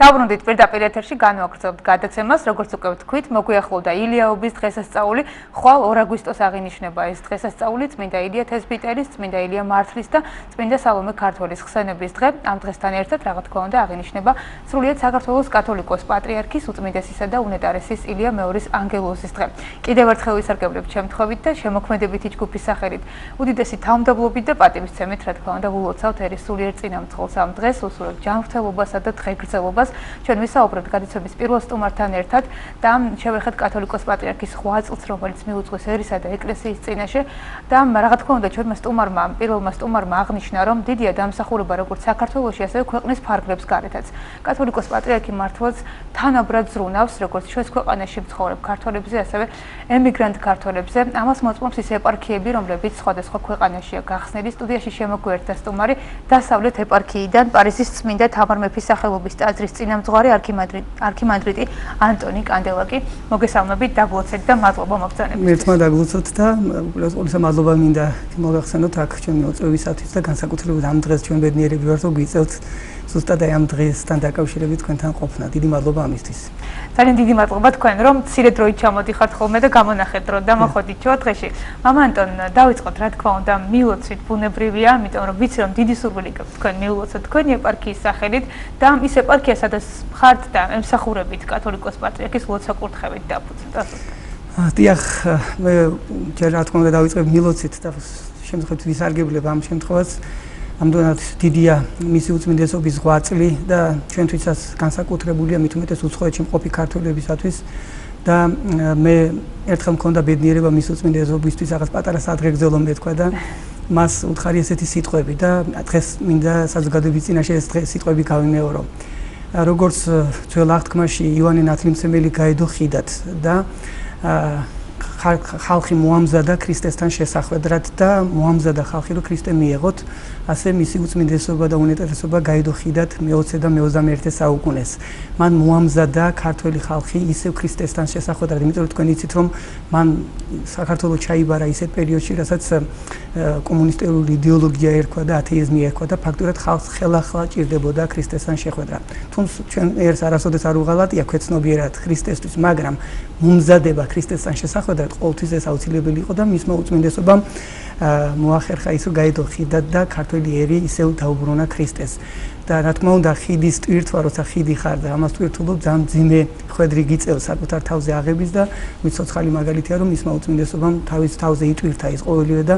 დავბრუნდით პირდაპირ ეთერში განვაგრძობთ გადაცემას, როგორც უკვე ვთქვით, მოგვიახლოვდა ილიაობის დღესასწაული, ხვალ 2 აგვისტოს აღინიშნება ეს დღესასწაული, წმინდა ილია თესბიტერის, წმინდა ილია მართლის და წმინდა სალომე ქართველის ხსენების დღე. ამ დღესთან ერთად, რა თქმა უნდა, აღინიშნება სრულიად საქართველოს კათოლიკოს პატრიარქის უწმინდესისა და უნეტარესის ილია მეორის ანგელოზის დღე. კიდევ ერთხელ ვისარგებლებ შემთხვევით და შემოქმედებითი ჯგუფის სახელით. უდიდესი თავმდაბლობით და პატივისცემით, რა თქმა უნდა, ვილოცავთ ერის სულიერ წინამძღოლს ამ დღეს, უსურვებთ ჯანმრთელობასა და დღეგრძელობას. ჩვენ ვისაუბრებთ გადაცემის პირველ სტუმართან ერთად და შევეხეთ კათოლიკოს პატრიარქის 8 წელს, რომელიც მიუძღვის ერისა და ეკლესიის წინაშე და რა თქმა უნდა, ჩვენმა სტუმარმა, პირველმა სტუმარმა აღნიშნა, რომ დიდია დამსახურება როგორც საქართველოში, ასევე ქვეყნის ფარგლებს გარეთაც. კათოლიკოს პატრიარქი მართლაც თანაბრად ზრუნავს, როგორც ჩვენს ქვეყანაში მცხოვრებ ქართველებზე, ასევე ემიგრანტ ქართველებზე. ამას მოწმობს ის ეპარქიები, რომლებიც სხვადასხვა ქვეყანაშია გახსნილი. სტუდიაში შემოგვიერთდა სტუმარი დასავლეთ ეპარქიიდან, პარიზის წმინდა თამარ მეფის სახელობის ტაძრის წინამძღვარი არქიმანდრიტი ანტონი კანდელაკი. მოგესალმებით, დაგლოცეთ და მადლობა მოგზაურობისთვის. მერტმა დაგლოცოთ და უბრალოდ ყოველისა მადლობა მინდა მოგახსენოთ აქ ჩემი მოწვევისათვის და განსაკუთრებით ამ დღეს ჩვენ ბედნიერები ვართ, რომ გვიწევთ ზუსტად ამ დღესთან დაკავშირებით თქვენთან ყოფნა. დიდი მადლობა ამისთვის. ძალიან დიდი მადლობა თქვენ, რომ მცირე დროით ჩამოდიხართ ხოლმე და გამონახეთ დრო და მოხდით შუადღეში. მამა ანტონ, დავიწყოთ რა თქმა უნდა მილოცვით, ბუნებრივია, ამიტომ რომ ვიცი რომ დიდი სურვილი გაქვთ თქვენ მილოცოთ თქვენი ეპარქიის სახელით და ის ეპარქია სადაც ხართ და ემსახურებით კათოლიკოს პატრიარქის ლოცვა-კურთხევით დაფუძნდა. დიახ, მე ჯერ რა თქმა უნდა დავიწყებ მილოცით და შემთხვევით ვისარგებლებ ამ შემთხვევას. ამდენად დიდია მისი უწმინდესობის 8 წელი და ჩვენთვისაც განსაკუთრებულია მით უმეტეს უცხოეთში მყოფი ქართველებისათვის და მე ერთხელ მქონდა ბედნიერება მის უწმინდესობისთვის რაღაც პატარა სადღეგრძელო მეთქვა და მას უთხარი ესეთი სიტყვები და დღეს მინდა საზოგადოების წინაშე ეს სიტყვები გავიმეორო. როგორც ძველ აღთქმაში იოანე ნათლიმცემელი გაედო ხიდად და ხალხი მოამზადა ქრისტესთან შესახვედრად და მოამზადა ხალხი რომ ქრისტე მიეღოთ, ასე მისი უწმინდესობა და უნეტარესობა გაედო ხიდად მე-20 და მე-21 საუკუნეს. მან მოამზადა ქართველი ხალხი ისევ ქრისტესთან შესახვედრად, იმიტომ რომ თქვენ იცით რომ მან საქართველოს ჩაიბარა ისეთ პერიოდში, რასაც კომუნისტური იდეოლოგია ერქვა და ათეიზმი ერქვა და ფაქტურად ხალხს ხელახლა ჭირდებოდა ქრისტესთან შეხვედრა. თუმცა ჩვენ ერთს არასოდეს არ უღალატია ქვეცნობიერად ქრისტესთვის, მაგრამ მომზადება ქრისტესთან შესახვედრად ყოველთვის ეს აუცილებელი იყო და მისმა უწმინდესობამ მოახერხა ის რომ გაედო ხიდად და ქართველი ერი ისევ დაუბრუნა ქრისტეს. და რა თქმა უნდა ხიდის ტვირთვა, როცა ხიდი ხარ და ამას ტვირთულობ ძალიან ძიმე ხვედრი გიწევს საკუთარ თავზე აღების და მიცოცხალი მაგალითია რომ მისმა უწმინდესობამ თავის თავზე იტვირთა ის ყოველივე და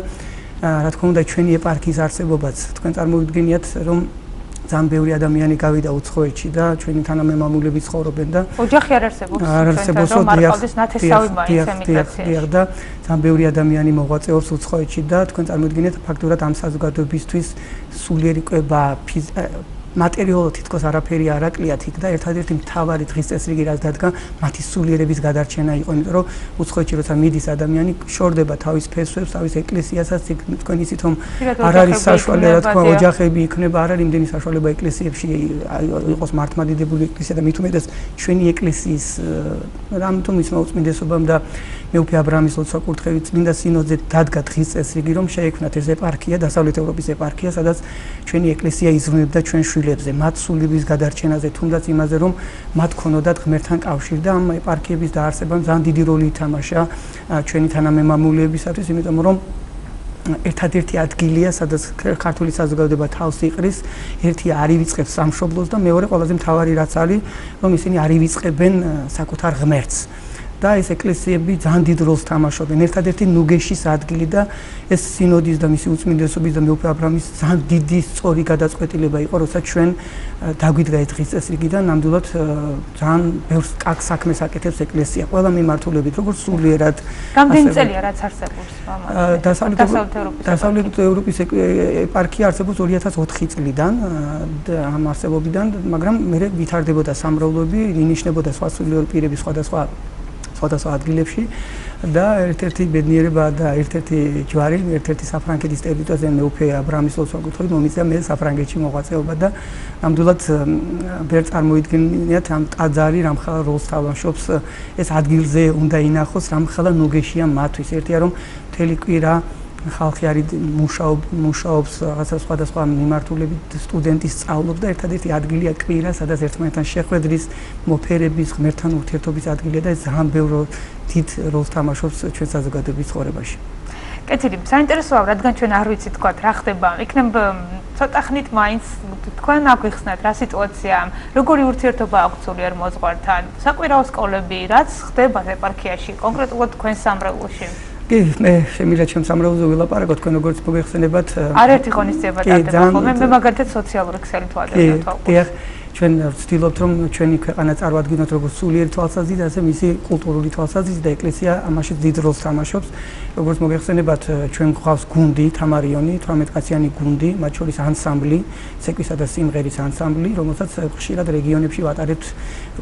რა თქმა უნდა ჩვენი ეპარქიის არსებობაც თქვენ წარმოვიდგენიათ რომ ძალიან ბევრი ადამიანი გავიდა უცხოეთში და ჩვენი თანამემამულები ცხოვრობენ და ოჯახი არ არსებობს რომ მარყავდეს ნათესავი მაინც ემიგრაციაში და ძალიან ბევრი ადამიანი მოღვაწეობს უცხოეთში და თქვენ წარმოვიდგინეთ ფაქტურად ამ საზოგადოებისთვის სულიერი კვება მატერიალურად თითქოს არაფერი არ აკლიათ იქ და ერთადერთი მთავარი დღის წესრიგი რაც დადგა მათი სულიერების გადარჩენა იყო, იმიტომ რომ უცხოეთში როცა მიდის ადამიანი შორდება თავის ფესვებს, თავის ეკლესიასაც, თქვენ იცით რომ არ არის საშუალება რა თქმა ოჯახები იქნება, არ არის იმდენი საშუალება ეკლესიებში იყოს მართლმადიდებელი ეკლესია და მით უმეტეს ჩვენი ეკლესიის რამიტომ ის მოუწმინდესობამ და მეუფე აბრაამის ლოცვა-კურთხევით წმინდა სინოდზე დადგა დღის წესრიგი რომ შეექმნათ ეს ეპარქია, დასავლეთ ევროპის ეპარქია, სადაც ჩვენი ეკლესია იზრუნებდა ჩვენ შვილებზე, მათ სულების გადარჩენაზე, თუნდაც იმაზე, რომ მათ ქონოდათ ღმერთთან კავშირი და ამ ეპარქიების დაარსებამ ძალიან დიდი როლი ითამაშა ჩვენი თანამემამულეებისათვის, იმიტომ რომ ერთადერთი ადგილია, სადაც ქართული საზოგადოება თავს იყრის, ერთი არ ივიწყებს სამშობლოს და მეორე ყველაზე მთავარი რაც არის, რომ ისინი არ ივიწყებენ საკუთარ ღმერთს. და ეს ეკლესიები ძალიან დიდ როლს თამაშობენ. ერთადერთი ნუგეშის ადგილი და ეს სინოდის და მისი უწმინდესობის და მეუფე აბრაამის ძალიან დიდი სწორი გადაწყვეტილება იყო, როცა ჩვენ დაგვიდგა ეს დღის წესრიგი და ნამდვილად ძალიან ბევრ საქმეს აკეთებს ეკლესია. ყველა მიმართულებით, როგორც სულიერად. რამდენი წელია რაც არსებობს, მამა? დასავლეთ ევროპის ეპარქია არსებობს 2004 წლიდან ამ არსებობიდან, მაგრამ მე ვითარდებოდა სამრავლოები, ინიშნებოდა სხვა სულიერი პირები სხვადასხვა ადგილებში და ერთ-ერთი ბედნიერება და ერთ-ერთი ჯვარი, ერთ-ერთი საფრანგეთის ტერიტორიაზე მეუფე აბრაამის ლოცვა-კურთხევით მომიწია მე საფრანგეთში მოღვაწეობა და ნამდვილად ვერ წარმოიდგენიათ ამ ტაძარი რამხელა როლს თამაშობს ეს ადგილზე უნდა ინახოს რამხელა ნუგეშია მათთვის. ერთია რომ მთელი კვირა ხალხი არის მუშაობს რაღაცა სხვადასხვა მიმართულებით სტუდენტის სწავლობს და ერთადერთი ადგილია კვირა, სადაც ერთმანეთთან შეხვედრის, მოფერების, ღმერთთან ურთიერთობის ადგილია და ეს ძალიან ბევრ დიდ როლს თამაშობს ჩვენ საზოგადოების ცხოვრებაში. კეთილი, საინტერესოა, რადგან ჩვენ არ ვიცით თქვა რა ხდება, იქნებ ცოტა ხნით მაინც თქვენ აგვიხსნათ რა სიტუაციაა, როგორი ურთიერთობა აქვს სულიერ მოძღვართან, საკვირაო სკოლები, რაც ხდება ეპარქიაში, კონკრეტულად თქვენ სამრევლოში. კი, მე შემიძლია ჩემ სამრევლოზე ვილაპარაკო, თქვენ როგორც მოგეხსენებათ. არაერთი ღონისძიება ტარდება ხოლმე, მე მაგალითად სოციალური ქსელით ვადევნებთ თვალყურს. ჩვენ ვცდილობთ რომ ჩვენი ქვეყანა წარვადგინოთ როგორც სულიერი თვალსაზრისით, ასე მისი კულტურული თვალსაზრისით და ეკლესია ამაში დიდ როლს თამაშობს. როგორც მოგეხსენებათ, ჩვენ გვყავს გუნდი, თამარიონი, 18 კაციანი გუნდი, მათ შორის ანსამბლი, ცეკვისა და სიმღერის ანსამბლი, რომელსაც ხშირად რეგიონებში ვატარებთ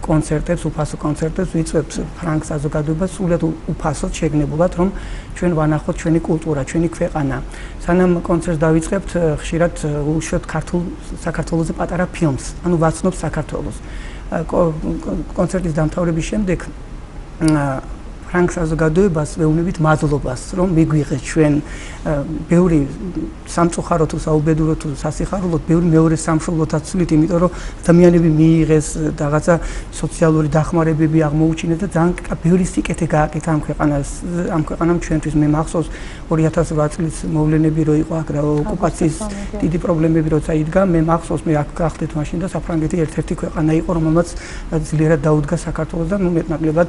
კონცერტებს, უფასო კონცერტებს, ვიწვევთ ფრანგ საზოგადოებას სულად უფასოდ შეგნებულად, რომ ჩვენ ვანახოთ ჩვენი კულტურა, ჩვენი ქვეყანა. სანამ კონცერტს დავიწყებთ, ხშირად უშვებთ ქართულ საქართველოზე პატარა ფილმს, ანუ ვაცნობთ საქართველოს. კონცერტის დამთავრების შემდეგ ფრანგ საზოგადოებას ვეუბნებით მადლობას, რომ მიგვიღეთ ჩვენ ბევრი სამწუხარო თუ საუბედურო თუ სასიხარულოდ ბევრი მეორე სამშობლოთაც ვცვლით, იმიტომ რომ ადამიანები მიიღეს რაღაცა სოციალური დახმარებები აღმოუჩინეს და ძალიან ბევრი სიკეთე გააკეთა ამ ქვეყანამ ჩვენთვის. მე მახსოვს 2008 წლის მოვლენები რო იყო აქ ოკუპაციის დიდი პრობლემები როცა იდგა, მე მახსოვს მე აქ გახდეთ მაშინ და საფრანგეთი ერთ-ერთი ქვეყანა იყო, რომელმაც ძლიერად დაუდგა საქართველოს და ნუ მეტნაკლებად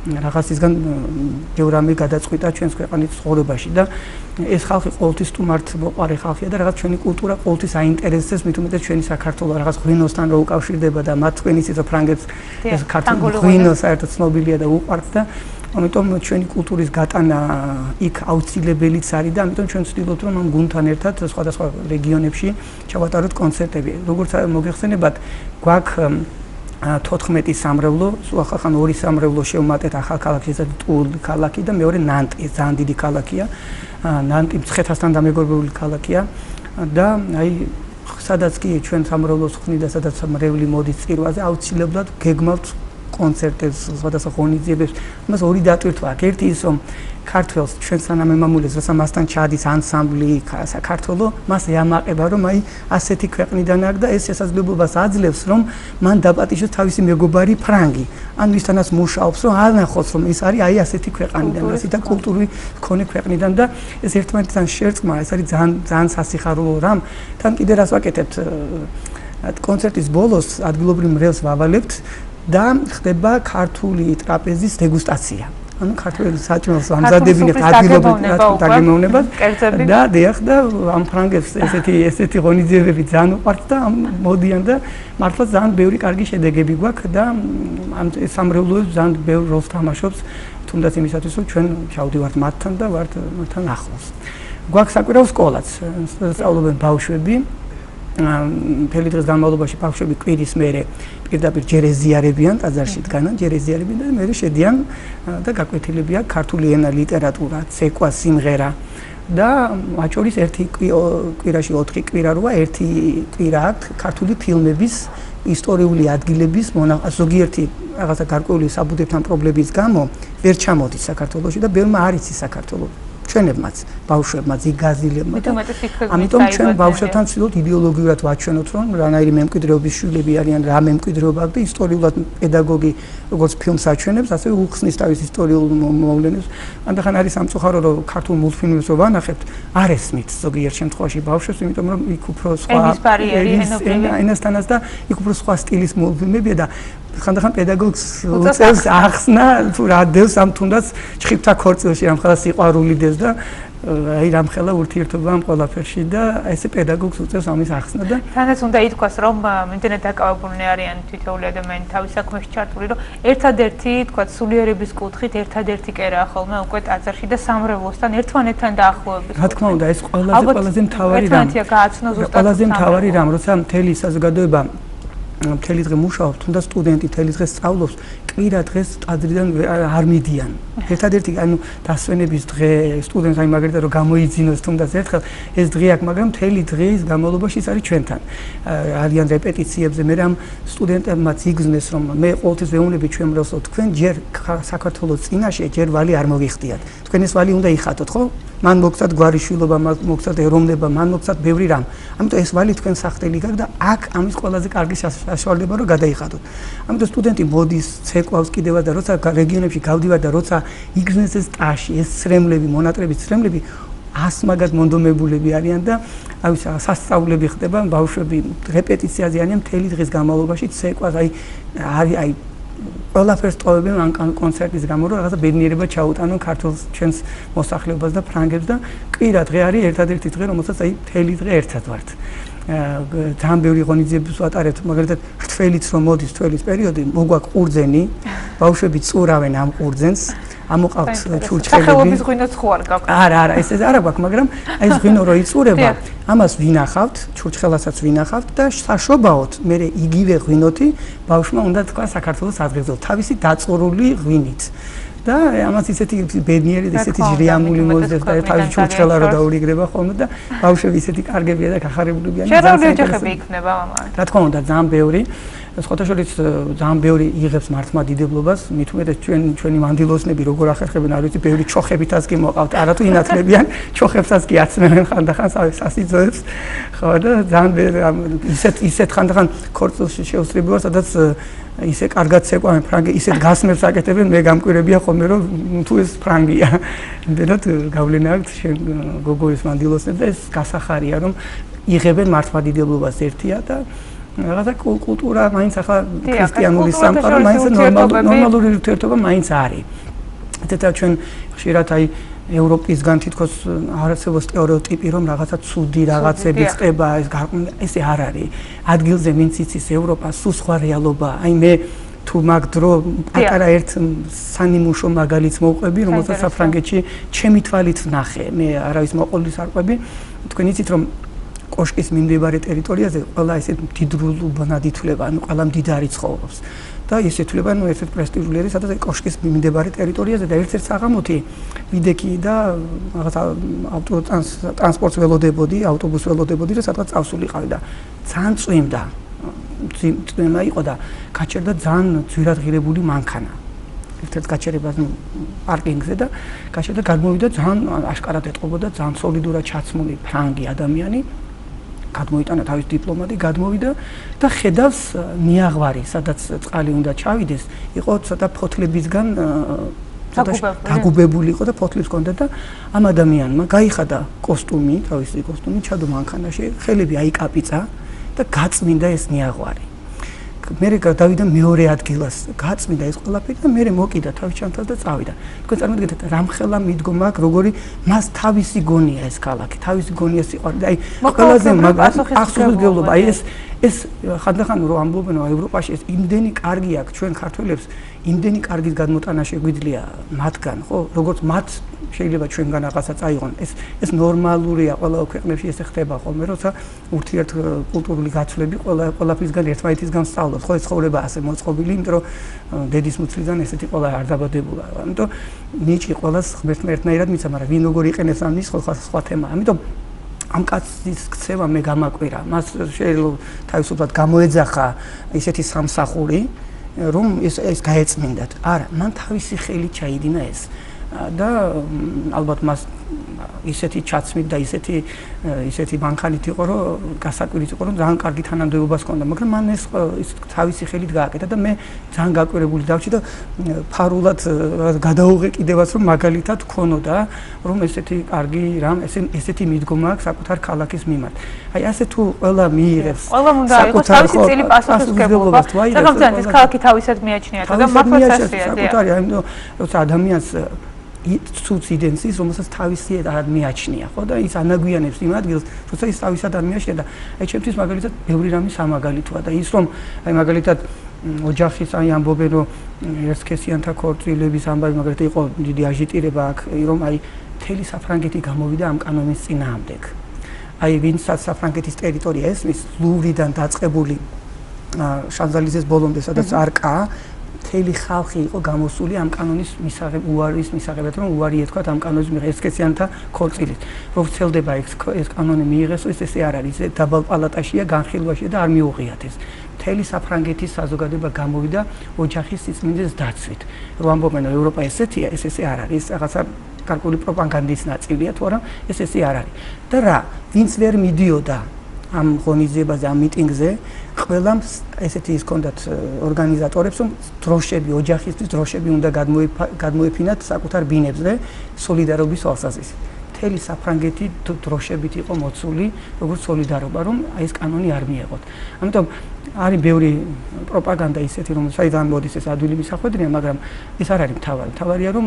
რაღაცისგან ბევრ რამე გადაწყვიტა ჩვენს ქვეყნის ცხოვრებაში და ეს ხალხი ყოველთვის სტუმართ მოყარე ხალხია და რაღაც ჩვენი კულტურა ყოველთვის აინტერესებს, მით უმეტეს ჩვენი საქართველო რაღაც ღვინოსთან რო უკავშირდება და მათ თქვენ იცით რომ ფრანგეთს ეს ქართული ღვინო საერთოდ ცნობილია და უყვართ და ამიტომ ჩვენი კულტურის გატანა იქ აუცილებელიც არის და ამიტომ ჩვენ ვცდილობთ რომ ამ გუნდთან ერთად სხვადასხვა რეგიონებში ჩავატაროთ კონცერტები. როგორც მოგეხსენებათ, გვაქვს 14 სამრევლო, ახალ ორი სამრევლო შევმატეთ ახალ ქალაქში, ესაა ტული ქალაქი და მეორე ნანტი, ძალიან დიდი ქალაქია. ნანტი მცხეთასთან დამეგობრებული ქალაქია და აი სადაც კი ჩვენ სამრევლოს ხვნით და სადაც მრევლი მოდის წირვაზე, აუცილებლად გეგმავთ კონცერტებს, სხვადასხვა ღონისძიებებს. მას ორი დატვირთვა აქვს. ერთი ის რომ ქართველს ჩვენ სანამემამულეს როცა მასთან ჩადის ანსამბლი საქართველო, მას ეამაყება რომ აი ასეთი ქვეყნიდან აქვს და ეს შესაძლებლობას აძლევს რომ მან დაპატიჟოს თავისი მეგობარი ფრანგი. ან ვისთანაც მუშაობს რომ არნახოს რომ ეს არის აი ასეთი ქვეყნიდან, ასეთი კულტურული მქონე ქვეყნიდან და ეს ერთმანეთთან შერწყმა, ეს არის ძალიან სასიხარულო რამ. თან კიდე რას ვაკეთებთ? კონცერტის ბოლოს ადგილობრივ მრევლს ვავალებთ და ხდება ქართული ტრაპეზის დეგუსტაცია. ანუ ქართული საჭმელს ამზადებინებთ ადგილობრივ და დიახ და ამ ფრანგებს ესეთი ღონისძიებები ძალიან უყვართ და მოდიან და მართლა ძალიან ბევრი კარგი შედეგები გვაქვს და ამ სამრევლოებს ძალიან ბევრ როლს თამაშობს, თუნდაც იმისათვის რომ ჩვენ ჩავდივართ მათთან და ვართ მათთან ახლოს. გვაქვს საკვირაო სკოლაც, სწავლობენ ბავშვები. მთელი დღის განმავლობაში ბავშვები კვირის მერე პირდაპირ ჯერეზიარებიან, ტაძარში დგანან, ჯერეზიარებიან და მერე შედიან და გაკვეთილებიან ქართული ენა, ლიტერატურა, ცეკვა, სიმღერა და მათ შორის ერთი კვირაში 4 კვირა როა, ერთი კვირა აქვს ქართული ფილმების, ისტორიული ადგილების ზოგიერთი რაღაცა გარკვეული საბუდებთან პრობლემის გამო ვერ ჩამოდის საქართველოში და ბევრმა არ იცის საქართველო. ჩვენებმაც, ბავშვებმაც, იგაზილებმაც. ამიტომ ჩვენ ბავშვებთან ვცდილობთ იდეოლოგიურად ვაჩვენოთ, რომ რანაირი მემკვიდრეობის შვილები არიან, რა მემკვიდრეობა აქვს და ისტორიულად პედაგოგი როგორც ფილმს აჩვენებს, ასევე უხსნის თავის ისტორიულ მოვლენებს. ამდახან არის სამწუხარო, რომ ქართულ მულტფილმებს რო ვანახებთ, არ ესმით ზოგიერთ შემთხვევაში ბავშვებს, იმიტომ რომ იქ უფრო სხვა ენასთანაც და იქ უფრო სხვა სტილის მულტფილმებია და ხანდახან პედაგოგს უწევს ახსნა თუ რა დევს ამ თუნდაც ჭხიფთა ქორწილში რამხელა სიყვარული დევს და აი რამხელა ურთიერთობა ამ ყველაფერში და ესე პედაგოგს უწევს ამის ახსნა და თანაც უნდა ითქვას რომ იმდენად დაკავებულნი არიან თითოეული ადამიანი თავის საქმეში ჩართული რომ ერთადერთი თქვა სულიერების კუთხით ერთადერთი კერაა ხოლმე უკვე ტაძარში და სამრევლოსთან ერთმანეთთან დაახლოების რა თქმა უნდა ეს ყველაზე მთავარი რამ ყველაზე მთავარი რამ როცა მთელი საზოგადოება მთელი დღე მუშაობს, თუნდაც სტუდენტი მთელი დღე სწავლობს, კვირა დღეს ტაძრიდან არ მიდიან. ერთადერთი ანუ დასვენების დღე სტუდენტს აი მაგალითად რომ გამოიძინოს თუნდაც ერთხელ ეს დღე აქვს, მაგრამ მთელი დღის განმავლობაში ის არის ჩვენთან. არიან რეპეტიციებზე, მე რამ სტუდენტებმაც იგზნეს რომ მე ყოველთვის ვეუბნები ჩვენ მრევლსო, თქვენ ჯერ საქართველოს წინაშე ჯერ ვალი არ მოგიხდიათ. თქვენ ეს ვალი უნდა იხატოთ, ხო? მან მოგცათ გვარიშვილობა, მოგცათ ეროვნება, მან მოგცათ ბევრი რამ. ამიტომ ეს ვალი თქვენ სახტელი გაქვს და აქ ამის ყველაზე კარგი საშუალება რომ გადაიხადოთ. ამიტომ სტუდენტი მოდის, ცეკვავს კიდევაც და როცა რეგიონებში გავდივარ და როცა იგზნეს ეს ტაში, ეს ცრემლები, მონატრების ცრემლები ასმაგად მონდომებულები არიან და აი სასწაულები ხდება, ბავშვები რეპეტიციაზე არიან მთელი დღის განმავლობაში ცეკვას, აი ყველაფერს ტოვებენ ამ კონცერტის გამო, რომ რაღაცა ბედნიერება ჩაუტანონ ქართულს, ჩვენს მოსახლეობას და ფრანგებს და კვირა დღე არის ერთადერთი დღე, რომელსაც აი მთელი დღე ერთად ვართ. ძალიან ბევრი ღონისძიებებს ვატარებთ, მაგალითად რთველიც რომ მოდის თველის პერიოდი, მოგვაქვს ყურძენი, ბავშვები წურავენ ამ ყურძენს, ამოყავთ ჩურჩხელები. სახელობის ღვინოც ხო არ გაქვს? არა, ეს არ გვაქვს, მაგრამ აი ეს ღვინო რო იწურება, ამას ვინახავთ, ჩურჩხელასაც ვინახავთ და საშობაოდ მე იგივე ღვინოთი ბავშვმა უნდა თქვა საქართველოს საზღვრზე, თავისი დაწურული ღვინით. და ამას ისეთი ბედნიერი და ისეთი ჟრიამული მოძებს და თავის ჩურჩხელა რო დაურიგრება ხოლმე და ბავშვები ისეთი კარგებია და გახარებულებიან. შერეული ოჯახები იქნება მამაა. რა თქმა უნდა, ძალიან ბევრი. სხვათა შორის ძალიან ბევრი იღებს მართლმადიდებლობას, მით უმეტეს ჩვენი მანდილოსნები როგორ ახერხებენ, არ ვიცი, ბევრი ჩოხებითაც კი მოყავთ, არათუ ინათლებიან, ჩოხებსაც კი აცმევენ ხანდახან სასიძოებს. ხო და ძალიან ისეთ ხანდახან ქორწილში შეუსწრებია, სადაც ისე კარგად ცეკვავენ ფრანგი, ისეთ გასმებს აკეთებენ, მე გამკვირებია ხოლმე რომ თუ ეს ფრანგია. იმდენად გავლენა აქვს გოგოის მანდილოსნებს და ეს გასახარია რომ იღებენ მართლმადიდებლობას ერთია და რაღაცა კულტურა მაინც ახლა ქრისტიანული სამყარო მაინც ნორმალური ურთიერთობა მაინც არის. ესეა ჩვენ ხშირად აი ევროპისგან თითქოს არასწორ სტერეოტიპი რომ რაღაცა ცუდი რაღაცები ხდება, ესე არ არის. ადგილზე ვინც იცის ევროპას, სულ სხვა რეალობა. აი მე თუ მაგ დრო პატარა ერთ სანიმუშო მაგალითს მოვყვები, რომელსაც საფრანგეთში ჩემი თვალით ნახე. მე არავის მოყოლის არ ყვები. თქვენ იცით რომ კოშკის მიმდებარე ტერიტორიაზე ყველა ესე მდიდრულობანად ითვლება, ანუ ყველა მდიდარი ცხოვრობს. და ეს ითვლება, ну, ერთ-ერთ პრესტიჟული არის, სადაც კოშკის მიმდებარე ტერიტორიაზე და ერთ-ერთ საღამოთი ვიდექი და რაღაცა ტრანსპორტს ველოდებოდი, ავტობუსს ველოდებოდი და სადღაც წავსულიყავი და ძალიან წვიმდა. წვიმა იყო და გაჩერდა ძალიან ძვირად ღირებული მანქანა. ერთ-ერთ გაჩერებას პარკინგზე და გაჩერდა გადმოვიდა ძალიან აშკარად ეტყობოდა ძალიან სოლიდურად ჩაცმული ფრანგი ადამიანი. გადმოიტანა თავის დიპლომატი, გადმოვიდა და ხედავს ნიაღვარი, სადაც წყალი უნდა ჩავიდეს, იყო ცოტა ფოთლებისგან დაგუბებული იყო და ფოთლებს ჰქონდა და ამ ადამიანმა გაიხადა კოსტუმი, თავისი კოსტუმი, ჩადო მანქანაში, ხელები აიკაპიცა და გაწმინდა ეს ნიაღვარი. მე დავიდა მეორე ადგილას, გაწმინდა ეს ყველაფერი და მე მოკიდა თავის ჩანთას და წავიდა. თქვენ წარმოგიდგენთ რამხელა მიდგომა აქვს, როგორი მას თავისი გონია ეს ქალაქი, თავისი გონია სიყვარული. აი ყველაზე პასუხისმგებლობა, აი ეს ხანდახან რომ ამბობენ რომ ევროპაში ეს იმდენი კარგი აქვს ჩვენ ქართველებს, იმდენი კარგის გადმოტანა შეგვიძლია მათგან, ხო? როგორც მათ შეიძლება ჩვენგან რაღაცა წაიღონ. ეს ნორმალურია ყველა ქვეყნებში ესე ხდება ხოლმე, როცა ურთიერთ კულტურული გაცვლები ყველაფრისგან ერთმანეთისგან სწავლობს. ხო, ეს ცხოვრება ასე მოწყობილი, იმიტომ რომ დედის მუცლიდან ესეთი ყველა არ დაბადებულა. ამიტომ ნიჭი ყველას ღმერთმა ერთნაირად მიცა, მაგრამ ვინ როგორ იყენებს ამის სხვა თემაა. ამიტომ ამ კაცის ქცევა მე გამაკვირა. მას შეიძლება თავისუფლად გამოეძახა ისეთი სამსახური, რომ ეს გაეწმინდათ. არა, მან თავისი ხელით ჩაიდინა ეს. და ალბათ მას ისეთი ჩაცმით და ისეთი მანქანით იყო, რომ გასაკვირიც იყო, რომ ძალიან კარგი თანამდებობას ჰქონდა, მაგრამ მან ეს თავისი ხელით გააკეთა და მე ძალიან გაკვირებული დავჭი და ფარულად გადაუღე კიდევაც, რომ მაგალითად ქონოდა, რომ ესეთი კარგი რამ, ესეთი მიდგომა აქვს საკუთარ ქალაქის მიმართ. აი ასე თუ ყველა მიიღებს ყველა უნდა იყოს თავისი წილი პასუხისმგებლობა. სახელმწიფო ეს ქალაქი თავისად მიაჩნიათ და მართლაც ასეა. საკუთარი, ამიტომ როცა ადამიანს ცუც იდენციის, რომელსაც თავისი არ მიაჩნია, ხო და ის ანაგვიანებს იმ ადგილს, როცა ის თავისად არ მიაჩნია და აი ჩემთვის მაგალითად ბევრი რამე სამაგალითოა და ის რომ აი მაგალითად ოჯახის აი ამბობენ რომ ერთსქესიანთა ქორწილების ამბავი მაგალითად იყო დიდი აჟიტირება აქ, რომ აი მთელი საფრანგეთი გამოვიდა ამ კანონის წინააღმდეგ. აი ვინცაც საფრანგეთის ტერიტორია ესმის ლუვრიდან დაწყებული შანზალიზეს ბოლომდე, სადაც არკა მთელი ხალხი იყო გამოსული ამ კანონის უარის მისაღებად, რომ უარი ეთქვათ ამ კანონის მიღება ესქესიანთა ქორწილით. რომ ვრცელდება ეს კანონი მიიღეს, ესე არ არის, დაბალ პალატაშია, განხილვაშია და არ მიუღიათ ეს. მთელი საფრანგეთის საზოგადოება გამოვიდა ოჯახის სიწმინდეს დაცვით. რომ ამბობენ, რომ ევროპა ესეთია, ესე არ არის, რაღაცა გარკვეული პროპაგანდის ნაწილია, თორემ ესე არ არის. და რა, ვინც ვერ მიდიოდა ამ ღონისძიებაზე, ამ მიტინგზე, ყველამ ესეთი ის ჰქონდათ ორგანიზატორებს, რომ დროშები, ოჯახისთვის დროშები უნდა გადმოეფინათ საკუთარ ბინებზე სოლიდარობის თვალსაზრისით. მთელი საფრანგეთი დროშებით იყო მოცული, როგორც სოლიდარობა, რომ ეს კანონი არ მიეღოთ. ამიტომ არის ბევრი პროპაგანდა ისეთი, რომ საიდან მოდის ეს ადვილი მისახვედრია, მაგრამ ეს არ არის მთავარი. მთავარია, რომ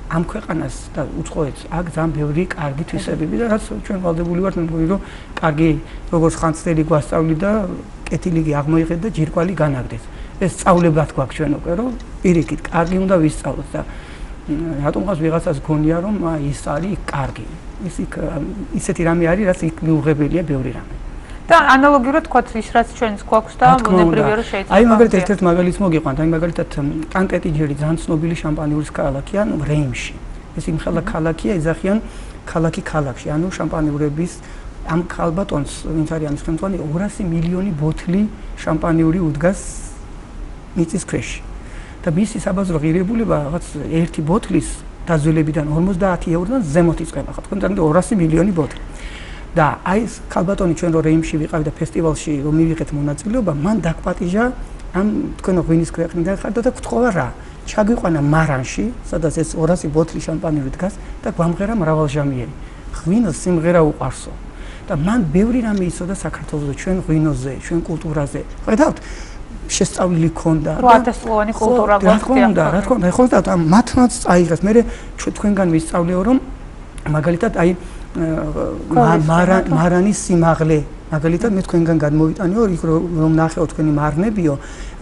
ამ ქვეყანას და უცხოეთს აქ ძალიან ბევრი კარგი თვისებები და რაც ჩვენ ვალდებული ვართ, მე მგონი რომ კარგი როგორც ხანძთელი გვასწავლი და კეთილიგი აღმოიღეთ და ჯირკვალი განაგდეს. ეს სწავლებად გვაქვს ჩვენ უკვე, რომ პირიქით კარგი უნდა ვისწავლოთ და რატომღაც ვიღაცას გონია რომ ის არის კარგი. ისეთი რამე არის, რაც იქ მიუღებელია ბევრი რამე. და ანალოგიურად თქვათ ის რაც ჩვენს გვაქვს და ბუნებრივია რომ შეიძლება. აი მაგალითად ერთ-ერთ მაგალითს მოგიყვანთ, აი მაგალითად კანტეტიჯერი ძალიან ცნობილი შამპანიურის ქალაქია რეიმში. ეს იმხელა ქალაქია, ეძახიან ქალაქი ქალაქში, ანუ შამპანიურების ამ ქალბატონს, ვინც არის ამის ხელმძღვანელი, 200 მილიონი ბოთლი შამპანიური უდგას მიწის ქვეშ. და მისი საბაზრო ღირებულება რაღაც ერთი ბოთლის დაზველებიდან 50 ევროდან ზემოთ იწყება. ხო, თქვენ წამით 200 მილიონი ბოთლი. და აი ეს ქალბატონი ჩვენ რო რეიმში ვიყავი და ფესტივალში რომ მივიღეთ მონაწილეობა, მან დაგპატიჟა ამ თქვენ ღვინის ქვეყნიდან ხართ და გთხოვა რა, ჩაგვიყვანა მარანში, სადაც ეს 200 ბოთლი შამპანიური დგას და გვამღერა მრავალჟამიერი. ღვინოს სიმღერა უყვარსო. და მან ბევრი რამე იცოდა საქართველოს ჩვენ ღვინოზე, ჩვენ კულტურაზე. ხედავთ, შესწავლილი ქონდა. 8000-ლოვანი კულტურა გვაქვს. რა თქმა უნდა, ხედავთ, მათმაც წაიღეს. მე თქვენგან ვისწავლეო, რომ მაგალითად აი მარანის სიმაღლე, მაგალითად მე თქვენგან გადმოვიტანეო, იქ რომ ნახეო თქვენი მარნებიო,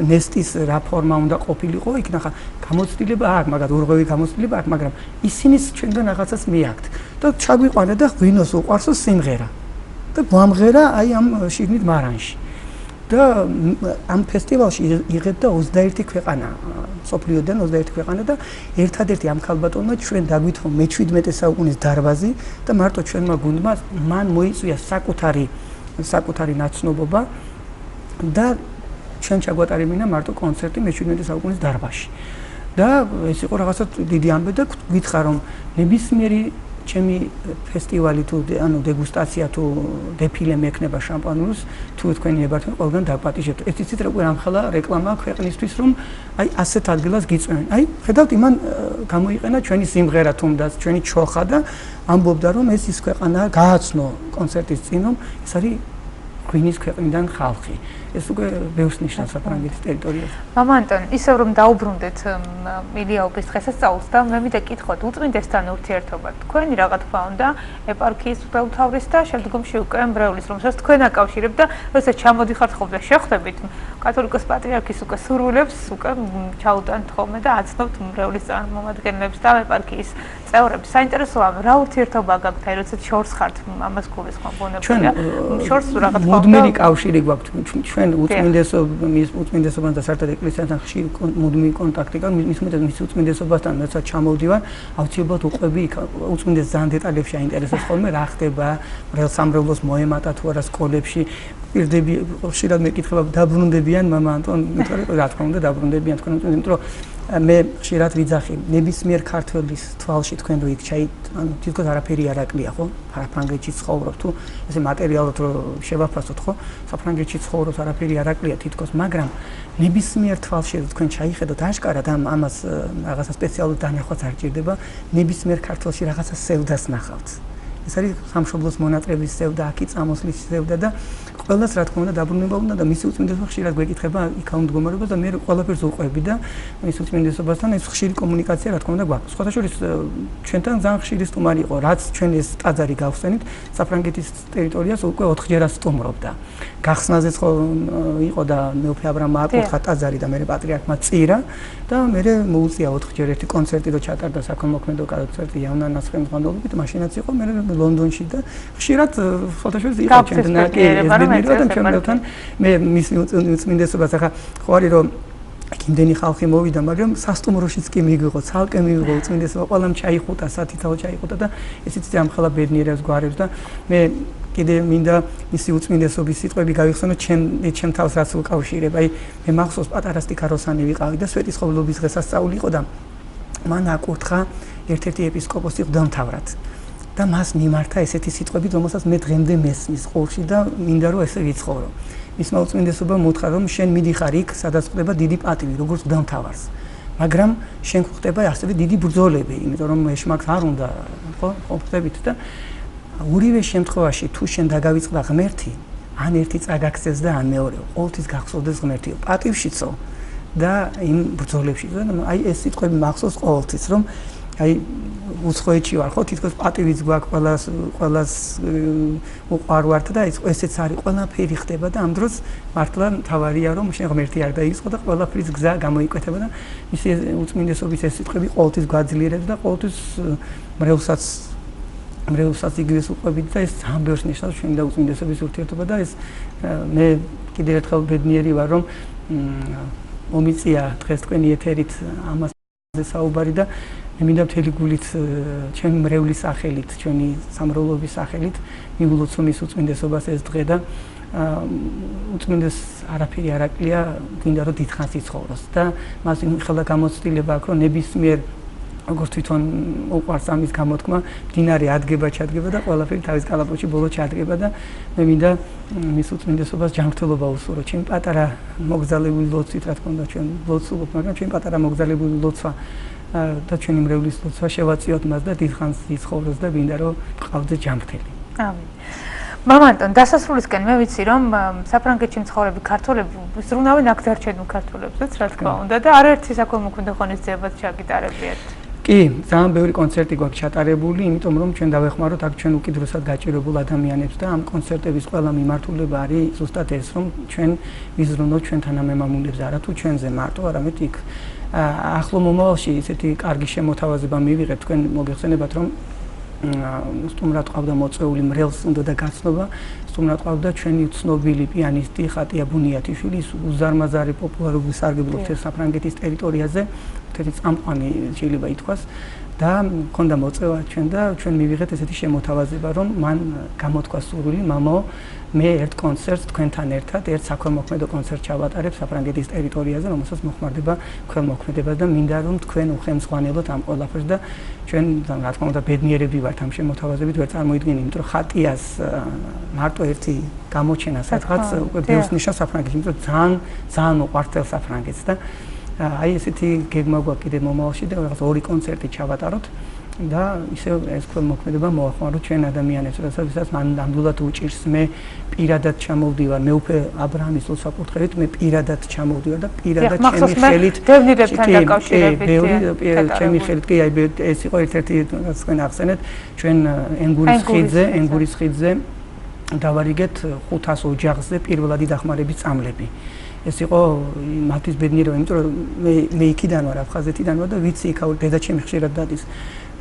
ნესტის რა ფორმა უნდა ყოფილიყო, იქ ნახა გამოცდილება აქვს, მაგათ ურღვევი გამოცდილება აქვს, მაგრამ ისინიც ჩვენგან რაღაცას მიაქვთ. და ჩაგვიყვანა და ღვინოს უყვარსო სიმღერა. და გვამღერა აი ამ შიგნით მარანში. და ამ ფესტივალში იღებდა 21 ქვეყანა, სოფლიოდან 21 ქვეყანა და ერთადერთი ამ ქალბატონმა ჩვენ დაგვითხოვ მე-17 საუკუნის დარბაზი და მარტო ჩვენმა გუნდმა მან მოიწვია საკუთარი ნაცნობობა და ჩვენ ჩაგვატარებინა მარტო კონცერტი მე-17 საუკუნის დარბაზში. და ეს იყო რაღაცა დიდი ამბე და გითხრა რომ ნებისმიერი ჩემი ფესტივალი თუ ანუ დეგუსტაცია თუ დეფილე მექნება შამპანურს თუ თქვენი ებართენ ყველგან დაპატიჟებთ. ეს იცით როგორ ამხელა რეკლამა ქვეყნისთვის რომ აი ასეთ ადგილას გიწვევენ. აი ხედავთ იმან გამოიყენა ჩვენი სიმღერა თუნდაც ჩვენი ჩოხა და ამბობდა რომ ეს ის ქვეყანა გააცნო კონცერტის წინ რომ ეს არის ღვინის ქვეყნიდან ხალხი. ეს უკვე ბევრს ნიშნავს საფრანგეთის ტერიტორიაზე. მამა ანტონ, ისევ რომ დაუბრუნდეთ ილიაობის დღესასწაულს და მე მინდა გითხოთ უწმინდესთან ურთიერთობა. თქვენი რა თქმა უნდა, ეპარქიის მთავრის და შემდგომში უკვე მრევლის, რომელსაც თქვენ აკავშირებთ და როდესაც ჩამოდიხართ ხოლმე შეხვდებით კათოლიკოს პატრიარქის უკვე სურვილებს, უკვე ჩაუტანთ ხოლმე და აცნობთ მრევლის წარმომადგენლებს და ეპარქიის წევრებს. საინტერესოა რა ურთიერთობა გაქვთ, აი როდესაც შორს ხართ ამას გულისხმობ ბუნებრივია. შორს რა თქმა უნდა მუდმივი კავშირი გვაქვს ჩვენ უწმინდესობასთან და საერთოდ ეკლესიასთან ხშირი მუდმივი კონტაქტი გაქვს. მის უწმინდესობასთან რასაც ჩამოვდივარ, აუცილებლად უყვები უწმინდეს ძალიან დეტალებში აინტერესებს ხოლმე რა ხდება, მრევლ-სამრევლოს მოემატა თუ არა სკოლებში. პირდები ხშირად მეკითხება დაბრუნდებიან მამა ანტონ, რა თქმა უნდა დაბრუნდებიან თქვენ უწმინდეს, იმიტომ რომ მე ხშირად ვიძახი ნებისმიერ ქართველის თვალში თქვენ რო იქ ანუ თითქოს არაფერი არ აკლია ხო? საფრანგეთში ცხოვრობ თუ ესე მატერიალურად რო შევაფასოთ ხო? საფრანგეთში ცხოვრობ არაფერი არ აკლია თითქოს, მაგრამ ნებისმიერ თვალში რო თქვენ ჩაიხედოთ აღკარად ამას რაღაცა სპეციალური დანახვაც არ ჭირდება, ნებისმიერ ქართველში რაღაცა სევდას ნახავთ. ეს არის სამშობლოს მონატრების სევდა, აქი წამოსვლის სევდა და ყველას რა თქმა უნდა დაბრუნება უნდა და მისი უწმინდესობა ხშირად გვეკითხება იქა მდგომარეობას და მე ყველაფერს უყვები და მის უწმინდესობასთან ეს ხშირი კომუნიკაცია რა თქმა უნდა გვაქვს. სხვათა შორის ჩვენთან ძალიან ხშირი სტუმარი იყო, რაც ჩვენ ეს ტაძარი გავხსენით, საფრანგეთის ტერიტორიას უკვე 4-ჯერაც სტუმრობდა. გახსნაზეც იყო და მეუფე აბრამმა აკურთხა ტაძარი და მე პატრიარქმა წირა და მე მოუწია 4-ჯერ ერთი კონცერტი რო ჩატარდა საქველმოქმედო კონცერტი იავნანას ხელმძღვანელობით, მაშინაც იყო მე ლონდონში და ხშირად სხვათა შორის იყო ჩემთან მე მის უწმინდესობას ახლა ხო არის რომ იმდენი ხალხი მოვიდა, მაგრამ სასტუმროშიც კი მიგვიღო, ცალკე მიიღო უწმინდესობა, ყველამ ჩაიხუტა, სათითაო ჩაიხუტა და ესეც ამხელა ბედნიერებას გვარებს და მე კიდე მინდა მისი უწმინდესობის სიტყვები გავიხსენო ჩემ თავს რაც უკავშირება. აი მე მახსოვს პატარა სტიქაროსანი ვიყავი და სვეტისხოვლობის დღესასწაული იყო და მან აკურთხა ერთ-ერთი ეპისკოპოსი ღვთამთავრად. და მას მიმართა ესეთი სიტყვები, რომელსაც მე დღემდე მესმის ყურში და მინდა რომ ესე ვიცხოვრო. მისმა უწმინდესობამ მოთხრა რომ შენ მიდიხარ იქ, სადაც ხდება დიდი პატივი, როგორც ღვთამთავარს. მაგრამ შენ ხდება ასევე დიდი ბრძოლები, იმიტომ რომ ეშმაკს არ უნდა, ხო, ხდებით და ორივე შემთხვევაში თუ შენ დაგავიწყდა ღმერთი, ან ერთი წაგაქცეს და ან მეორე, ყოველთვის გახსოვდეს ღმერთიო, პატივშიცო და იმ ბრძოლებშიც. აი ეს სიტყვები მახსოვს ყოველთვის, რომ აი უცხოეთში ვარ, ხო, თითქოს პატივიც გვაქვს ყველას უყვარვართ და ესეც არის, ყველაფერი ხდება და ამ დროს მართლა თავარია რომ შენ ღმერთი არ დაიწყო და ყველაფრის გზა გამოიკვეთება და მისი უწმინდესობის ეს სიტყვები ყოველთვის გვაძლიერებს და ყოველთვის მრევლსაც იგივეს უყვებით და ეს ძალიან ბევრს ნიშნავს ჩვენი და უწმინდესობის ურთიერთობა და ეს მე კიდევ ერთხელ ბედნიერი ვარ რომ მომიწია დღეს თქვენი ეთერით ამაზე საუბარი და მე მინდა მთელი გულით ჩემი მრევლის სახელით, ჩვენი სამრევლობის სახელით მივლოცო მის უწმინდესობას ეს დღე და უწმინდეს არაფერი არ აკლია, გინდა რომ დიდხანს იცხოვროს და მას იმხელა გამოცდილება აქვს რომ ნებისმიერ როგორც თვითონ უყვარს ამის გამოთქმა, მდინარე ადგება, ჩადგება და ყველაფერი თავის კალაპოტში ბოლო ჩადგება და მე მინდა მის უწმინდესობას ჯანმრთელობა უსურვო. ჩემი პატარა მოგზაურული ლოცვით, რა თქმა უნდა, ჩვენ ლოცულობ, მაგრამ ჩემი პატარა მოგზაურული ლოცვა და ჩვენი მრევლის ლოცვა შევაწიოთ მას და დიდხანს იცხოვროს და მინდა რომ ყავდეს ჯანმრთელი. ამინ. მამა ანტონ, დასასრულისკენ მე ვიცი რომ საფრანგეთში მცხოვრები ქართველები ზრუნავენ აქ დარჩენილ ქართველებსაც, რა თქმა უნდა და არაერთი საქველმოქმედო ღონისძიებაც ჩაგიტარებიათ. კი, ძალიან ბევრი კონცერტი გვაქვს ჩატარებული, იმიტომ რომ ჩვენ დავეხმაროთ აქ ჩვენ უკიდურესად გაჭირებულ ადამიანებს და ამ კონცერტების ყველა მიმართულება არის ზუსტად ეს, რომ ჩვენ ვიზრუნოთ ჩვენ თანამემამულებს არა თუ ჩვენზე მარტო, არამედ იქ ახლო მომავალში ისეთი კარგი შემოთავაზება მივიღეთ, თქვენ მოგეხსენებათ რომ სტუმრად ყავდა მოწვეული მრევლს უნდა და გაცნობა, სტუმრად ყავდა ჩვენი ცნობილი პიანისტი ხატია ბუნიათიშვილი, უზარმაზარი პოპულარული სარგებლობს საფრანგეთის ტერიტორიაზე, თეთრი წამყვანი შეიძლება ითქვას და მქონდა მოწვევა ჩვენ და ჩვენ მივიღეთ ესეთი შემოთავაზება, რომ მან გამოთქვა სურვილი, მამო, მე ერთ კონცერტს თქვენთან ერთად, ერთ საქველმოქმედო კონცერტს ჩავატარებ საფრანგეთის ტერიტორიაზე, რომელსაც მოხმარდება ქველმოქმედება და მინდა რომ თქვენ უხელმძღვანელოთ ამ ყველაფერს და ჩვენ რა თქმა უნდა ბედნიერები ვართ ამ შემოთავაზებით, ვერ წარმოიდგინე, იმიტომ რომ ხატიას მარტო ერთი გამოჩენა სადღაც უკვე ბევრს ნიშნავს საფრანგეთში, იმიტომ რომ ძალიან უყვართ საფრანგეთს და აი ესეთი გეგმა გვაქვს კიდე მომავალში და რაღაც ორი კონცერტი ჩავატაროთ და ისე ეს ქველმოქმედება მოახმაროთ ჩვენ ადამიანებს, რასაც მან ნამდვილად უჭირს. მე პირადად ჩამოვდივარ, მე უკვე აბრაამის ლოცვა-კურთხევით, მე პირადად ჩამოვდივარ და პირადად ჩემი ხელით დევნილებთან დაკავშირებით. ჩემი ხელით კი აი ეს იყო ერთ-ერთი რაც თქვენ ახსენეთ, ჩვენ ენგურის ხიდზე დავარიგეთ 500 ოჯახზე პირველადი დახმარების წამლები. ეს იყო მათთვის ბედნიერება, იმიტომ რომ მე იქიდან ვარ, აფხაზეთიდან ვარ და ვიცი იქ დედაჩემი ხშირად დადის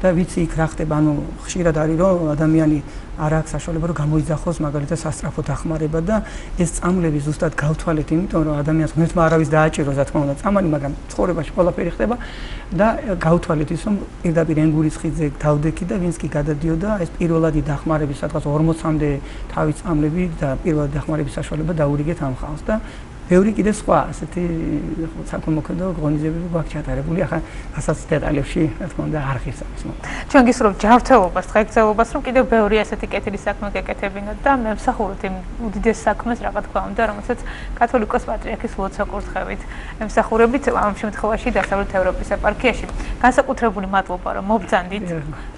და ვიცი იქ რა ხდება, ანუ ხშირად არის რომ ადამიანი არ აქვს საშუალება რომ გამოიძახოს მაგალითად სასწრაფო დახმარება და ეს წამლები ზუსტად გავთვალეთ, იმიტომ რომ ადამიანს ღმერთმა არავის დააჭიროს, რა თქმა უნდა, წამალი, მაგრამ ცხოვრებაში ყველაფერი ხდება და გავთვალეთ ის რომ პირდაპირ ენგურის ხიდზე დავდექი და ვინც კი გადადიოდა ეს პირველადი დახმარების სადღაც 40-მდე თავის წამლები და პირველადი დახმარების საშუალება დაურიგეთ ამ ხალხს და ბევრი კიდე სხვა ასეთი საქველმოქმედო ღონისძიებები გვაქვს ჩატარებული, ახლა ასაც დეტალებში რა თქმა უნდა არ ღირს ამის მოყვა. ჩვენ გისურვებთ ჯანმრთელობას, დღეგრძელობას, რომ კიდევ ბევრი ასეთი კეთილი საქმე გეკეთებინოთ და მე მსახურობთ იმ უდიდეს საქმეს, რა თქმა უნდა, რომელსაც კათოლიკოს პატრიარქის ლოცვა-კურთხევით ემსახურებით ამ შემთხვევაში დასავლეთ ევროპის ეპარქიაში. განსაკუთრებული მადლობა, რომ მობრძანდით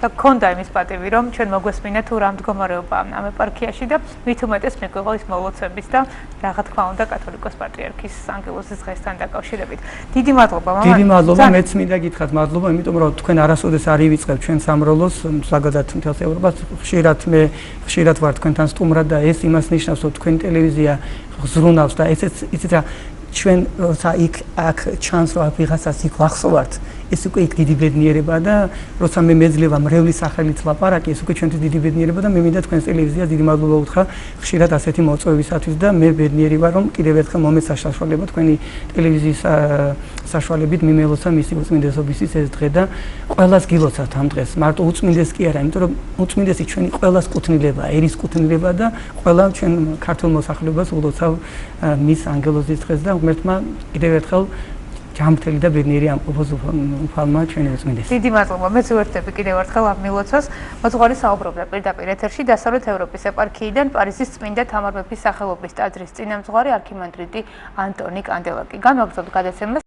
და გქონდა იმის პატივი, რომ ჩვენ მოგვესმინეთ თუ რა მდგომარეობა ამ ეპარქიაში და მით უმეტეს მეგვიღო ის მოლოცვების და რა თქმა უნდა კათოლიკოს პატრიარქის ანგელოზის დღესთან დაკავშირებით. დიდი მადლობა, მამა. დიდი მადლობა, მეც მინდა გითხრათ მადლობა, იმიტომ რომ თქვენ არასოდეს არ ივიწყებ ჩვენ სამრევლოს, ზოგადად მთელს ევროპას, ხშირად ვარ თქვენთან სტუმრად და ეს იმას ნიშნავს, რომ თქვენი ტელევიზია ზრუნავს და ესეც იცით რა ჩვენ როცა იქ აქ ჩანს რომ ვიღაცას იქ ვახსოვართ, ეს უკვე იქ დიდი ბედნიერება და როცა მე მეძლევა მრევლის სახელით ლაპარაკი, ეს უკვე ჩვენთვის დიდი ბედნიერება და მე მინდა თქვენს ტელევიზიას დიდი მადლობა უთხრა ხშირად ასეთი მოწვევისათვის და მე ბედნიერი ვარ რომ კიდევ ერთხელ მომეცა საშუალება თქვენი ტელევიზიის საშუალებით მიმელოცა მისი უწმინდესობისთვის ეს დღე და ყველას გილოცავთ ამ დღეს. მარტო უწმინდეს კი არა, იმიტომ რომ უწმინდესი ჩვენი ყველას კუთვნილებაა, ერის კუთვნილება და ყველა ჩვენ ქართულ მოსახლეობას ულოცავ მის ანგელოზის დღეს და ღმერთმა კიდევ ერთხელ ჯანმრთელი და ბედნიერი ამყოფოს უფალმა ჩვენი უწმინდესი. დიდი მადლობა. მეც ვერთები კიდევ ერთხელ ამ მილოცვას. მოძღვარი საუბრობდა პირდაპირ ეთერში დასავლეთ ევროპის ეპარქიიდან პარიზის წმინდა თამარ მეფის სახელობის ტაძრის წინამძღვარი არქიმანდრიტი ანტონი კანდელაკი. განვაგრძობთ გადაცემას.